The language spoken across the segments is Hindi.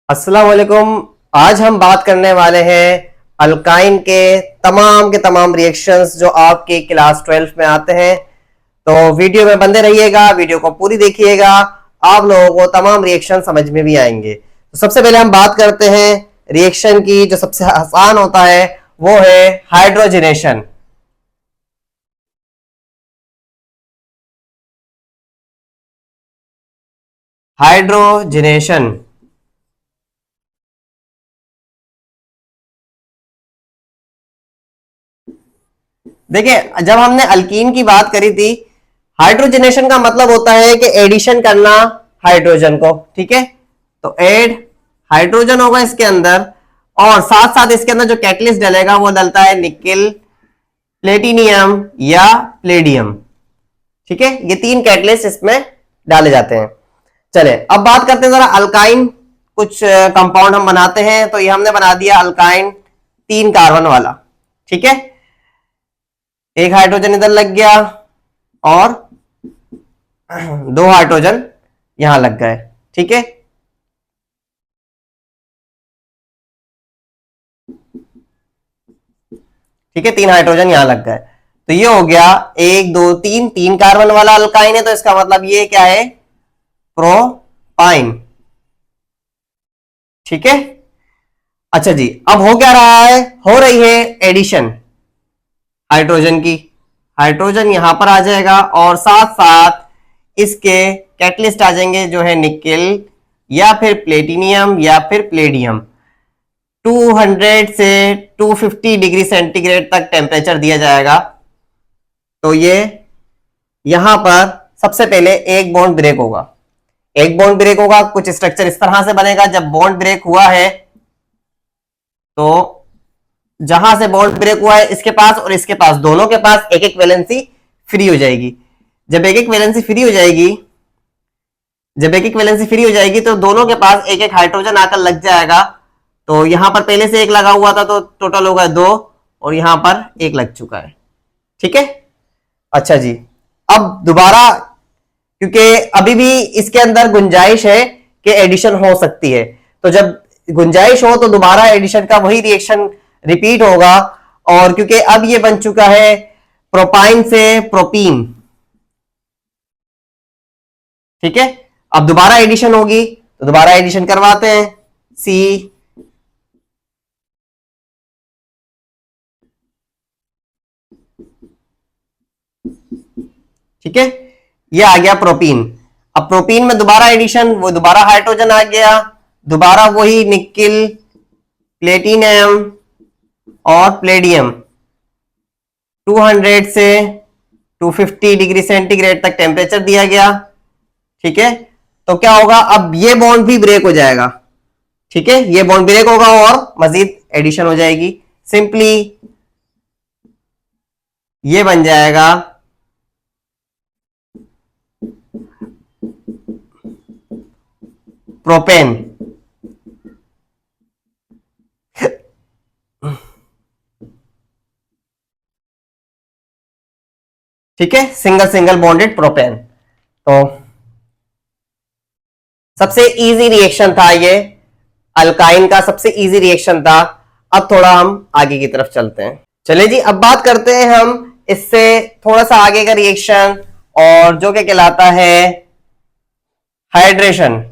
अस्सलाम वालेकुम। आज हम बात करने वाले हैं अल्काइन के तमाम रिएक्शंस जो आपके क्लास 12 में आते हैं। तो वीडियो में बंदे रहिएगा, वीडियो को पूरी देखिएगा, आप लोगों को तमाम रिएक्शन समझ में भी आएंगे। तो सबसे पहले हम बात करते हैं रिएक्शन की। जो सबसे आसान होता है वो है हाइड्रोजनेशन। हाइड्रोजनेशन देखिए, जब हमने अल्कीन की बात करी थी, हाइड्रोजनेशन का मतलब होता है कि एडिशन करना हाइड्रोजन को। ठीक है, तो एड हाइड्रोजन होगा इसके अंदर, और साथ साथ इसके अंदर जो कैटलिस्ट डलेगा वो डलता है निकेल, प्लेटिनियम या प्लेडियम। ठीक है, ये तीन कैटलिस्ट इसमें डाले जाते हैं। चले अब बात करते हैं जरा अल्काइन। कुछ कंपाउंड हम बनाते हैं, तो ये हमने बना दिया अल्काइन 3 कार्बन वाला। ठीक है, एक हाइड्रोजन इधर लग गया और 2 हाइड्रोजन यहां लग गए। ठीक है, ठीक है, 3 हाइड्रोजन यहां लग गए। तो ये हो गया 1 2 3, 3 कार्बन वाला अल्काइन है, तो इसका मतलब ये क्या है, प्रोपाइन। ठीक है, अच्छा जी, अब हो क्या रहा है, हो रही है एडिशन हाइड्रोजन की। हाइड्रोजन यहां पर आ जाएगा और साथ साथ इसके कैटलिस्ट आ जाएंगे जो है निकेल या फिर प्लेटिनियम या फिर प्लेडियम। 200 से 250 डिग्री सेंटीग्रेड तक टेम्परेचर दिया जाएगा। तो ये यहां पर सबसे पहले एक बॉन्ड ब्रेक होगा। एक बॉन्ड ब्रेक होगा, कुछ स्ट्रक्चर इस तरह से बनेगा। जब बॉन्ड ब्रेक हुआ है तो जहां से बॉन्ड ब्रेक हुआ है इसके पास और इसके पास, दोनों के पास एक एक वैलेंसी फ्री हो जाएगी। जब एक एक वैलेंसी फ्री हो जाएगी जब एक एक वैलेंसी फ्री हो जाएगी तो दोनों के पास एक एक हाइड्रोजन आकर लग जाएगा। तो यहां पर पहले से एक लगा हुआ था तो टोटल होगा 2, और यहां पर एक लग चुका है। ठीक है, अच्छा जी, अब दोबारा, क्योंकि अभी भी इसके अंदर गुंजाइश है कि एडिशन हो सकती है, तो जब गुंजाइश हो तो दोबारा एडिशन का वही रिएक्शन रिपीट होगा। और क्योंकि अब ये बन चुका है प्रोपाइन से प्रोपीन। ठीक है, अब दोबारा एडिशन होगी, तो दोबारा एडिशन करवाते हैं। सी ठीक है, ये आ गया प्रोपीन। अब प्रोपीन में दोबारा एडिशन, वो दोबारा हाइड्रोजन आ गया, दोबारा वही निकेल, प्लेटिनियम और प्लेडियम। 200 से 250 डिग्री सेंटीग्रेड तक टेम्परेचर दिया गया। ठीक है, तो क्या होगा, अब ये बॉन्ड भी ब्रेक हो जाएगा। ठीक है, ये बॉन्ड ब्रेक होगा और मजीद एडिशन हो जाएगी। सिंपली ये बन जाएगा प्रोपेन। ठीक है, सिंगल सिंगल बॉन्डेड प्रोपेन। तो सबसे इजी रिएक्शन था ये, अल्काइन का सबसे इजी रिएक्शन था। अब थोड़ा हम आगे की तरफ चलते हैं। चलिए जी, अब बात करते हैं हम इससे थोड़ा सा आगे का रिएक्शन, और जो क्या कहलाता है हाइड्रेशन।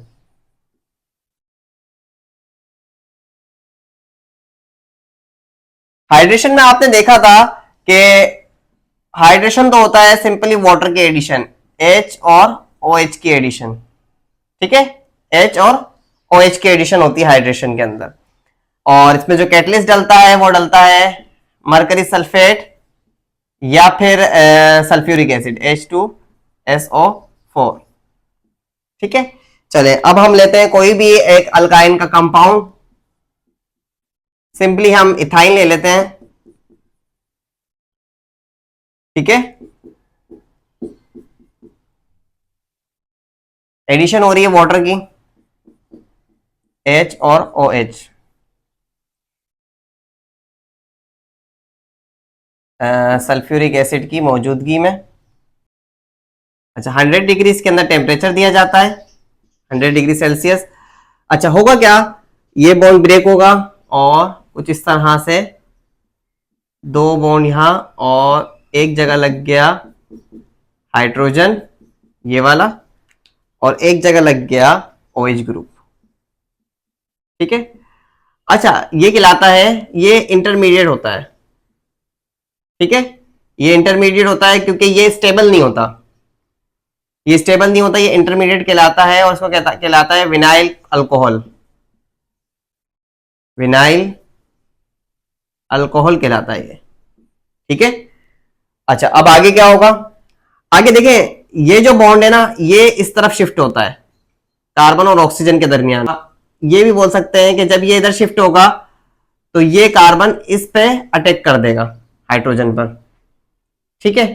हाइड्रेशन में आपने देखा था कि हाइड्रेशन तो होता है सिंपली वाटर के एडिशन, H और OH की एडिशन। ठीक है, H और OH की एडिशन होती है हाइड्रेशन के अंदर। और इसमें जो कैटलिस्ट डलता है वो डलता है मरकरी सल्फेट या फिर सल्फ्यूरिक एसिड H2SO4। ठीक है, चले अब हम लेते हैं कोई भी एक अल्काइन का कंपाउंड। सिंपली हम इथाइन ले लेते हैं। ठीक है, एडिशन हो रही है वाटर की, H और OH। सल्फ्यूरिक एसिड की मौजूदगी में। अच्छा, 100 डिग्री इसके अंदर टेम्परेचर दिया जाता है, 100 डिग्री सेल्सियस। अच्छा, होगा क्या, ये बॉन्ड ब्रेक होगा और कुछ इस तरह से दो बॉन्ड यहां और एक जगह लग गया हाइड्रोजन ये वाला और एक जगह लग गया OH ग्रुप। ठीक है। अच्छा ये कहलाता है, ये इंटरमीडिएट होता है। ठीक है, ये इंटरमीडिएट होता है क्योंकि ये स्टेबल नहीं होता, ये स्टेबल नहीं होता, ये इंटरमीडिएट कहलाता है और इसको कहलाता है विनाइल अल्कोहल। विनाइल अल्कोहल कहलाता है ये। ठीक है। अच्छा अब आगे क्या होगा, आगे देखें ये जो बॉन्ड है ना ये इस तरफ शिफ्ट होता है कार्बन और ऑक्सीजन के दरमियान। ये भी बोल सकते हैं कि जब ये इधर शिफ्ट होगा तो ये कार्बन इस पे अटैक कर देगा हाइड्रोजन पर। ठीक है,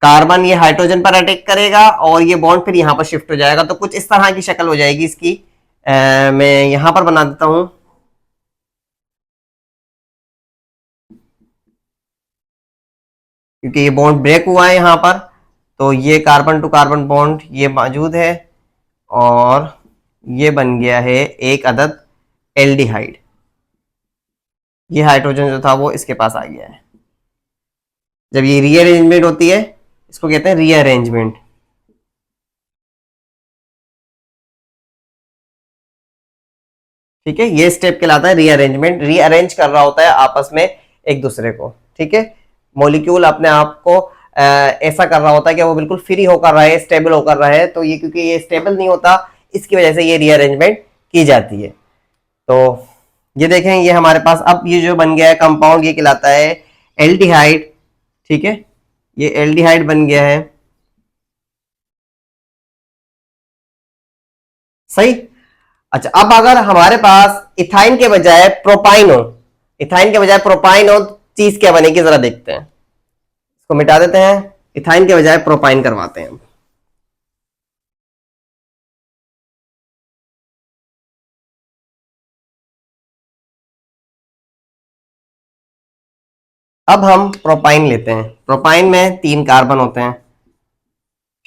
कार्बन ये हाइड्रोजन पर अटैक करेगा और ये बॉन्ड फिर यहां पर शिफ्ट हो जाएगा। तो कुछ इस तरह की शक्ल हो जाएगी इसकी। मैं यहां पर बना देता हूं। क्योंकि ये बॉन्ड ब्रेक हुआ है यहां पर, तो ये कार्बन टू कार्बन बॉन्ड ये मौजूद है और ये बन गया है एक अदद एल्डिहाइड। ये हाइड्रोजन जो था वो इसके पास आ गया है। जब ये रीअरेंजमेंट होती है इसको कहते हैं रीअरेंजमेंट। ठीक है, ये स्टेप कहलाता है रीअरेंजमेंट। रीअरेंज कर रहा होता है आपस में एक दूसरे को। ठीक है, मॉलिक्यूल अपने आप को ऐसा कर रहा होता है कि वो बिल्कुल फ्री होकर रहे, स्टेबल होकर रहे। तो ये क्योंकि ये स्टेबल नहीं होता इसकी वजह से ये रीअरेंजमेंट की जाती है। तो ये देखें ये हमारे पास अब ये जो बन गया है कंपाउंड ये कहलाता है एल्डिहाइड। ठीक है, ये एल्डिहाइड बन गया है। सही। अच्छा अब अगर हमारे पास इथाइन के बजाय प्रोपाइन हो, इथाइन के बजाय प्रोपाइन हो चीज क्या बनेगी जरा देखते हैं। इसको मिटा देते हैं, इथाइन के बजाय प्रोपाइन करवाते हैं। अब हम प्रोपाइन लेते हैं। प्रोपाइन में 3 कार्बन होते हैं।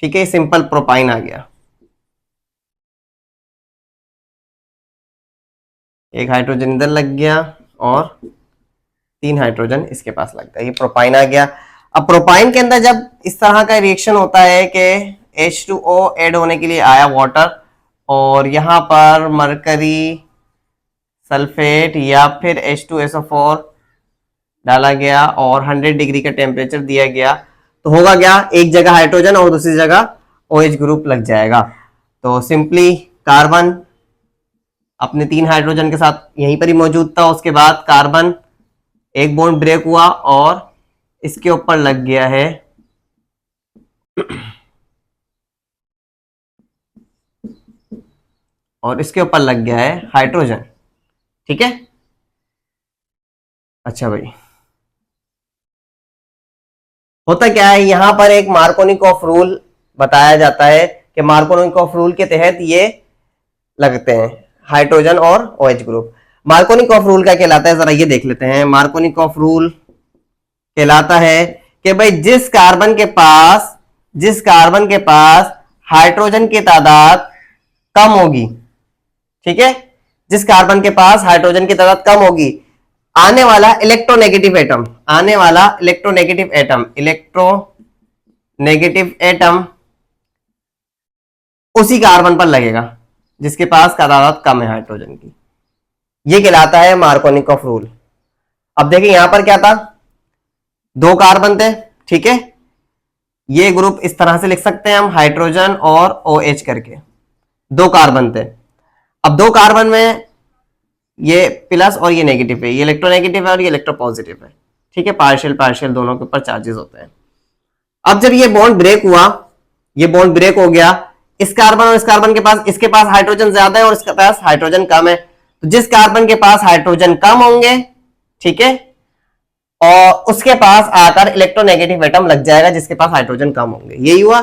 ठीक है, सिंपल प्रोपाइन आ गया। एक हाइड्रोजन इधर लग गया और 3 हाइड्रोजन इसके पास लगता है, ये प्रोपाइन आ गया। अब प्रोपाइन के अंदर जब इस तरह का रिएक्शन होता है कि H2O ऐड होने के लिए आया वाटर और यहां पर मरकरी सल्फेट या फिर H2SO4 डाला गया और 100 डिग्री का टेम्परेचर दिया गया, तो होगा क्या, एक जगह हाइड्रोजन और दूसरी जगह OH ग्रुप लग जाएगा। तो सिंपली कार्बन अपने 3 हाइड्रोजन के साथ यहीं पर ही मौजूद था। उसके बाद कार्बन एक बॉन्ड ब्रेक हुआ और इसके ऊपर लग गया है और इसके ऊपर लग गया है हाइड्रोजन। ठीक है। अच्छा भाई, होता क्या है यहां पर एक मार्कोनिकॉफ रूल बताया जाता है कि मार्कोनिकॉफ रूल के तहत ये लगते हैं हाइड्रोजन और OH ग्रुप। मार्कोनिकॉफ रूल क्या कहलाता है जरा ये देख लेते हैं। मार्कोनिकॉफ रूल कहलाता है कि भाई जिस कार्बन के पास हाइड्रोजन की तादाद कम होगी, ठीक है, जिस कार्बन के पास हाइड्रोजन की तादाद कम होगी, आने वाला इलेक्ट्रोनेगेटिव एटम, इलेक्ट्रोनेगेटिव एटम उसी कार्बन पर लगेगा जिसके पास तादाद कम है हाइड्रोजन की। यह कहलाता है मार्कोनिकॉफ रूल। अब देखिए यहां पर क्या था, 2 कार्बन थे। ठीक है, ये ग्रुप इस तरह से लिख सकते हैं हम, हाइड्रोजन और OH करके 2 कार्बन थे। अब 2 कार्बन में ये प्लस और ये नेगेटिव है, ये इलेक्ट्रोनेगेटिव है और ये इलेक्ट्रोपॉजिटिव है। ठीक है, पार्शियल पार्शियल दोनों के ऊपर चार्जेस होते हैं। अब जब ये बॉन्ड ब्रेक हुआ, ये बॉन्ड ब्रेक हो गया, इस कार्बन और इस कार्बन के पास, इसके पास हाइड्रोजन ज्यादा है और इसके पास हाइड्रोजन कम है। तो जिस कार्बन के पास हाइड्रोजन कम होंगे, ठीक है, और उसके पास आकर इलेक्ट्रोनेगेटिव एटम लग जाएगा जिसके पास हाइड्रोजन कम होंगे। यही हुआ,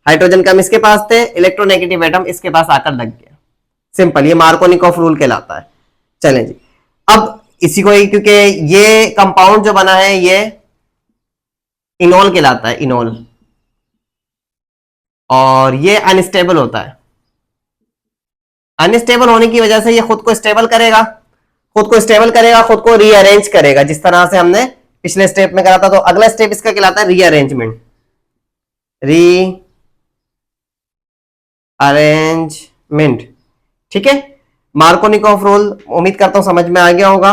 हाइड्रोजन कम इसके पास थे, इलेक्ट्रोनेगेटिव एटम इसके पास आकर लग गया। सिंपल, ये मार्कोनिकॉफ रूल कहलाता है। चलें जी, अब इसी को ही, क्योंकि ये कंपाउंड जो बना है ये इनोल कहलाता है, इनोल, और ये अनस्टेबल होता है। अनस्टेबल होने की वजह से ये खुद को स्टेबल करेगा, खुद को स्टेबल करेगा, खुद को रीअरेंज करेगा, जिस तरह से हमने पिछले स्टेप में करा था। तो अगला स्टेप इसका कहलाता है रीअरेंजमेंट, री अरेंजमेंट। ठीक है, मार्कोनिकॉफ रूल उम्मीद करता हूं समझ में आ गया होगा।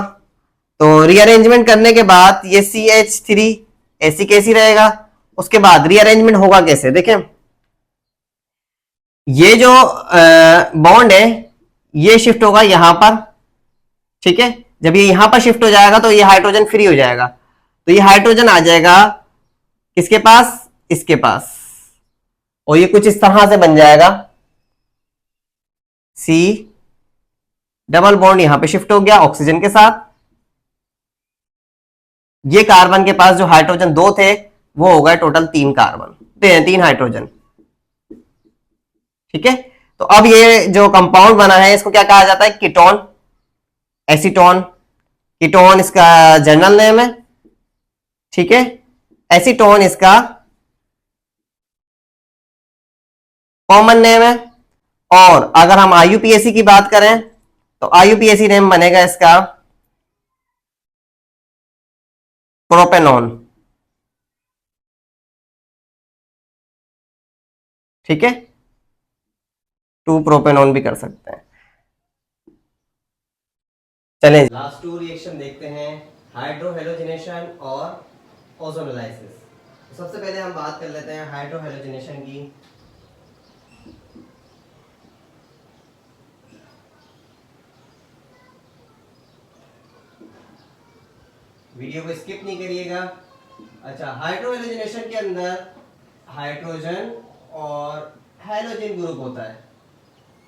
तो रीअरेंजमेंट करने के बाद ये CH3 ऐसी कैसी रहेगा, उसके बाद रीअरेंजमेंट होगा कैसे देखें। ये जो बॉन्ड है ये शिफ्ट होगा यहां पर। ठीक है, जब ये यहां पर शिफ्ट हो जाएगा तो ये हाइड्रोजन फ्री हो जाएगा, तो ये हाइड्रोजन आ जाएगा किसके पास, इसके पास, और ये कुछ इस तरह से बन जाएगा। सी डबल बॉन्ड यहां पे शिफ्ट हो गया ऑक्सीजन के साथ। ये कार्बन के पास जो हाइड्रोजन दो थे वो हो गए टोटल 3 कार्बन, 3 हाइड्रोजन। ठीक है, तो अब ये जो कंपाउंड बना है इसको क्या कहा जाता है, कीटोन, एसीटोन। कीटोन इसका जनरल नेम है। ठीक है, एसीटोन इसका कॉमन नेम है। और अगर हम IUPAC की बात करें तो IUPAC नेम बनेगा इसका प्रोपेनॉन। ठीक है, 2 प्रोपेनॉन भी कर सकते हैं। चलें लास्ट 2 रिएक्शन देखते हैं, हाइड्रोहेलोजिनेशन और ओजोनोलाइसिस। तो सबसे पहले हम बात कर लेते हैं हाइड्रोहेलोजिनेशन की। वीडियो को स्किप नहीं करिएगा। अच्छा, हाइड्रोहेलोजिनेशन के अंदर हाइड्रोजन और हेलोजन ग्रुप होता है।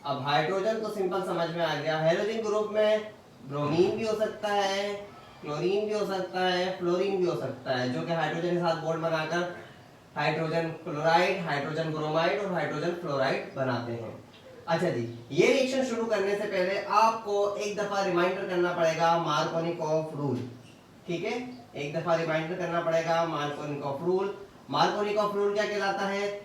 अब हाइड्रोजन तो सिंपल समझ में आ गया, हेलोजन ग्रुप में ब्रोमीन भी हो सकता है, क्लोरीन भी हो सकता है, फ्लोरीन भी हो सकता है, जो कि हाइड्रोजन के साथ बॉन्ड बनाकर हाइड्रोजन क्लोराइड, हाइड्रोजन ब्रोमाइड और हाइड्रोजन फ्लोराइड बनाते हैं। अच्छा जी, ये रिएक्शन शुरू करने से पहले आपको एक दफा रिमाइंडर करना पड़ेगा मार्कोनिकॉफ रूल। ठीक है, एक दफा रिमाइंडर करना पड़ेगा मार्कोनिकॉफ रूल। मार्कोनिकॉफ रूल क्या कहलाता है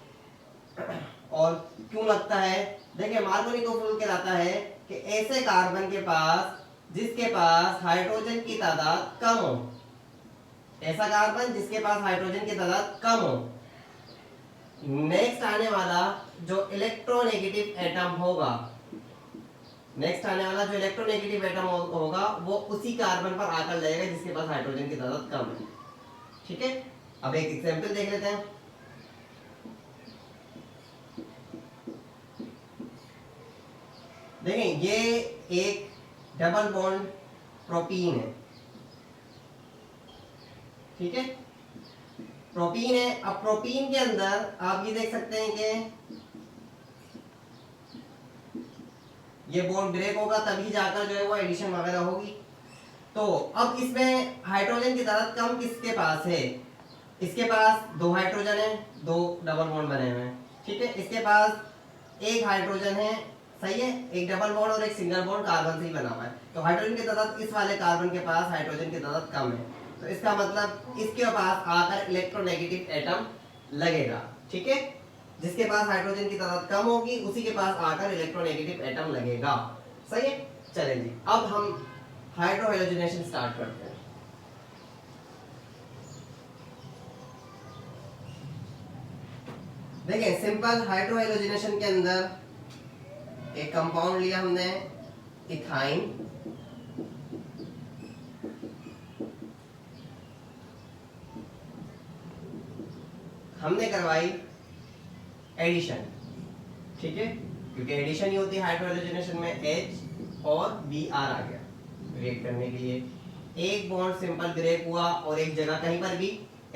और क्यों लगता है, देखिए मार्कोनिकॉफ रूल कहलाता है कि ऐसे कार्बन के पास जिसके पास हाइड्रोजन की तादाद कम हो, ऐसा कार्बन जिसके पास हाइड्रोजन की तादाद कम हो, नेक्स्ट आने वाला जो इलेक्ट्रोनेगेटिव एटम होगा, नेक्स्ट आने वाला जो इलेक्ट्रोनेगेटिव एटम होगा वो उसी कार्बन पर आकर लगेगा जिसके पास हाइड्रोजन की तादाद कम है। ठीक है, अब एक एग्जांपल देख लेते हैं। देखें, ये एक डबल बॉन्ड प्रोपीन है। ठीक है, प्रोपीन है। अब प्रोपीन के अंदर आप ये देख सकते हैं कि ये बॉन्ड ब्रेक होगा तभी जाकर जो है वो एडिशन वगैरह होगी। तो अब इसमें हाइड्रोजन की तादाद कम किसके पास है, इसके पास 2 हाइड्रोजन है, 2 डबल बॉन्ड बने हुए हैं। ठीक है, इसके पास एक हाइड्रोजन है, सही है, एक डबल बॉन्ड और एक सिंगल बॉन्ड कार्बन से ही बना हुआ है। तो हाइड्रोजन की तादाद इस वाले कार्बन के पास हाइड्रोजन की तादाद कम है, तो इसका मतलब इसके पास आकर इलेक्ट्रोनेगेटिव एटम लगेगा। ठीक है, जिसके पास हाइड्रोजन की तादाद कम होगी उसी के पास आकर इलेक्ट्रोनेगेटिव एटम लगेगा। सही है, चलें जी, अब हम हाइड्रोहेलोजिनेशन स्टार्ट करते हैं। देखिए, सिंपल हाइड्रोहेलोजिनेशन के अंदर एक कंपाउंड लिया हमने, इथाइन, हमने करवाई एडिशन। ठीक है, क्योंकि एडिशन ही होती है हाइड्रोहेलोजिनेशन में, H और Br आ गया ब्रेक करने के लिए। एक बॉन्ड सिंपल ब्रेक हुआ और एक जगह कहीं पर भी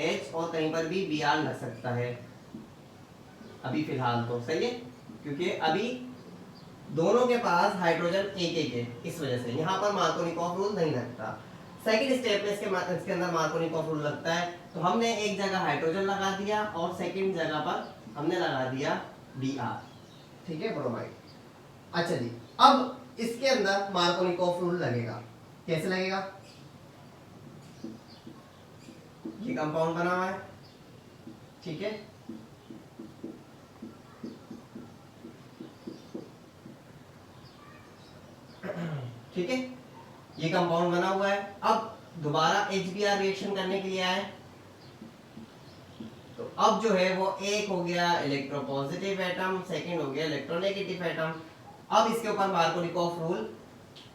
H और कहीं पर भी Br लग सकता है अभी फिलहाल तो। सही है, क्योंकि अभी दोनों के पास हाइड्रोजन एक एक है, इस वजह से यहां पर मार्कोनिकॉफ रूल नहीं लगता। सेकंड स्टेप में इसके अंदर मार्कोनिकॉफ रूल लगता है। तो हमने एक जगह हाइड्रोजन लगा दिया और सेकंड जगह पर हमने लगा दिया Br। ठीक है, ब्रोमाइड। अच्छा जी, अब इसके अंदर मार्कोनिकॉफ रूल लगेगा। कैसे लगेगा, ये कंपाउंड बना हुआ है। ठीक है, ठीक है, ये कंपाउंड बना हुआ है। अब दोबारा HBr रिएक्शन करने के लिए आए, तो अब जो है वो एक हो गया इलेक्ट्रोपॉजिटिव एटम, सेकंड हो गया इलेक्ट्रोनेगेटिव एटम। अब इसके ऊपर मार्कोनिकॉफ रूल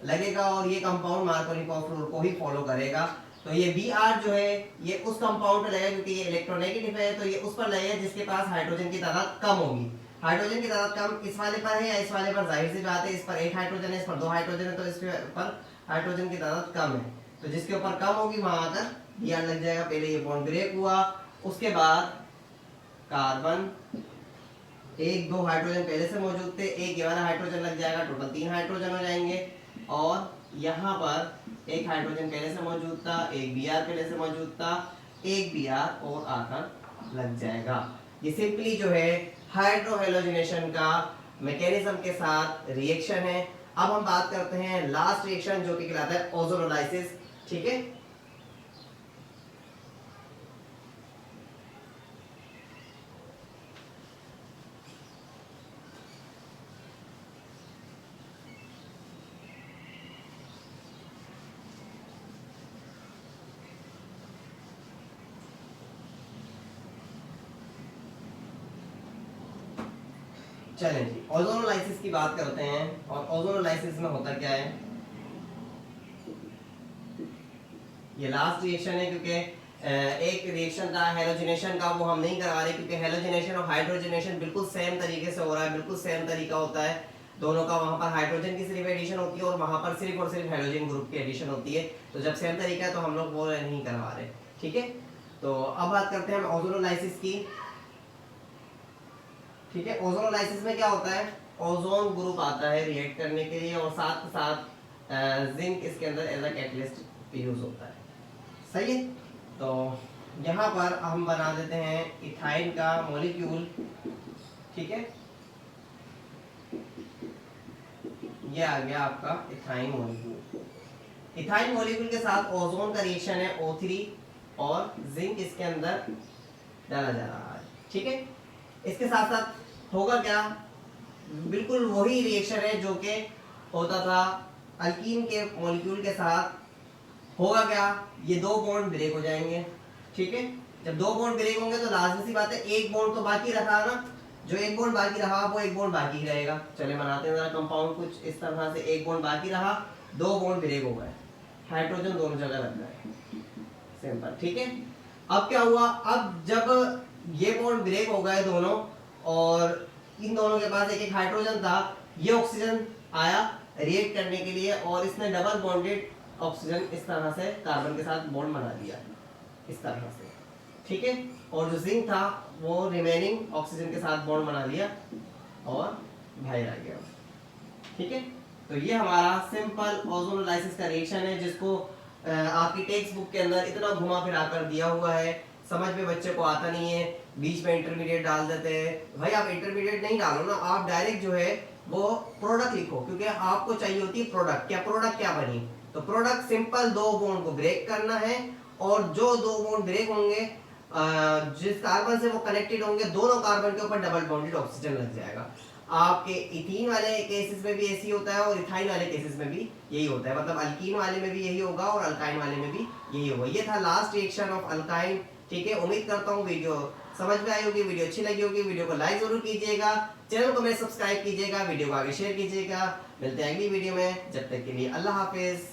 लगेगा और ये कंपाउंड मार्कोनिकॉफ रूल को ही फॉलो करेगा। तो ये Br जो है ये उस कंपाउंड पे लगेगा, क्योंकि ये इलेक्ट्रोनेगेटिव है, तो ये उस पर लगेगा जिसके पास हाइड्रोजन की तादाद कम होगी। हाइड्रोजन की तादाद कम इस वाले पर है या इस वाले पर, जाहिर सी बात है इस पर एक हाइड्रोजन है, इस पर दो हाइड्रोजन है, तो इस पर हाइड्रोजन की तादाद कम है। तो जिसके ऊपर कम होगी वहां आकर Br लग जाएगा। पहले ये बॉन्ड ब्रेक हुआ, उसके बाद कार्बन एक दो हाइड्रोजन पहले से मौजूद थे, एक ये वाला हाइड्रोजन लग जाएगा, टोटल 3 हाइड्रोजन हो जाएंगे। और यहाँ पर एक हाइड्रोजन पहले से मौजूद था, एक Br पहले से मौजूद था, एक Br और आकर लग जाएगा। ये सिंपली जो है हाइड्रोहेलोजिनेशन का मैकेनिज्म के साथ रिएक्शन है। अब हम बात करते हैं लास्ट रिएक्शन जो कि कहलाता है ओजोनोलाइसिस। ठीक है, चलें जी ओजोनोलाइसिस की बात करते हैं। और ओजोनोलाइसिस में होता क्या है, ये लास्ट रिएक्शन है, क्योंकि एक रिएक्शन था हेलोजिनेशन का, वो हम नहीं करा रहे, क्योंकि हेलोजिनेशन और हाइड्रोजनेशन बिल्कुल सेम तरीके से हो रहा है, बिल्कुल सेम तरीका होता है दोनों का। वहां पर हाइड्रोजन की सिर्फ एडिशन होती है और वहां पर सिर्फ और सिर्फ हेलोजन ग्रुप की एडिशन होती है। तो जब सेम तरीका है तो हम लोग वो नहीं करवा रहे। ठीक है, तो अब बात करते हैं हम ओजोनोलाइसिस की। ठीक है, ओजोनोलाइसिस में क्या होता है, ओजोन ग्रुप आता है रिएक्ट करने के लिए और साथ साथ जिंक इसके अंदर एज अ कैटलिस्ट यूज होता है। सही है, तो यहाँ पर हम बना देते हैं इथाइन का मॉलिक्यूल। ठीक है, ये आ गया आपका इथाइन मॉलिक्यूल। इथाइन मॉलिक्यूल के साथ ओजोन का रिएक्शन है O3 और जिंक इसके अंदर डाला जा रहा है। ठीक है, इसके साथ साथ होगा क्या, बिल्कुल वही रिएक्शन है जो कि होता था अल्कीन के मॉलिक्यूल के साथ। होगा क्या, ये दो बॉन्ड ब्रेक हो जाएंगे। ठीक है, जब दो बॉन्ड ब्रेक होंगे तो लाजमी सी बात है एक बॉन्ड तो बाकी रहा ना, जो एक बॉन्ड बाकी रहा वो एक बॉन्ड बाकी ही रहेगा। चले बनाते हैं जरा कंपाउंड कुछ इस तरह से, एक बॉन्ड बाकी रहा, दो बॉन्ड ब्रेक हो गए, हाइड्रोजन दोनों जगह लग गए, सिंपल। ठीक है, अब क्या हुआ, अब जब ये बॉन्ड ब्रेक हो गए दोनों और इन दोनों के पास एक एक हाइड्रोजन था, ये ऑक्सीजन आया रिएक्ट करने के लिए और इसने डबल बॉन्डेड ऑक्सीजन इस तरह से कार्बन के साथ बॉन्ड बना दिया इस तरह से। ठीक है, और जो जिंक था वो रिमेनिंग ऑक्सीजन के साथ बॉन्ड बना लिया और बाहर आ गया। ठीक है, तो ये हमारा सिंपल ओजोनोलाइसिस का रिएक्शन है, जिसको आपकी टेक्स्ट बुक के अंदर इतना घुमा फिरा कर दिया हुआ है, समझ में बच्चे को आता नहीं है, बीच में इंटरमीडिएट डाल देते हैं। भाई आप इंटरमीडिएट नहीं डालो ना, आप डायरेक्ट जो है वो प्रोडक्ट लिखो, क्योंकि आपको चाहिए होती है प्रोडक्ट। प्रोडक्ट क्या बनी, तो प्रोडक्ट सिंपल दो बॉन्ड को ब्रेक करना है और जो दो बॉन्ड ब्रेक होंगे जिस कार्बन से वो कनेक्टेड होंगे, दोनों कार्बन के ऊपर डबल बॉन्डेड ऑक्सीजन लग जाएगा। आपके इथीन वाले केसेस में भी ऐसी होता है और इथाइन वाले केसेस में भी यही होता है, मतलब अल्कीन वाले में भी यही होगा और अल्काइन वाले में भी यही होगा। ये था लास्ट रिएक्शन ऑफ अल्काइन। ठीक है, उम्मीद करता हूँ वीडियो समझ में आई होगी, वीडियो अच्छी लगी होगी। वीडियो को लाइक जरूर कीजिएगा, चैनल को मेरे सब्सक्राइब कीजिएगा, वीडियो को आगे शेयर कीजिएगा। मिलते हैं अगली वीडियो में, जब तक के लिए अल्लाह हाफिज।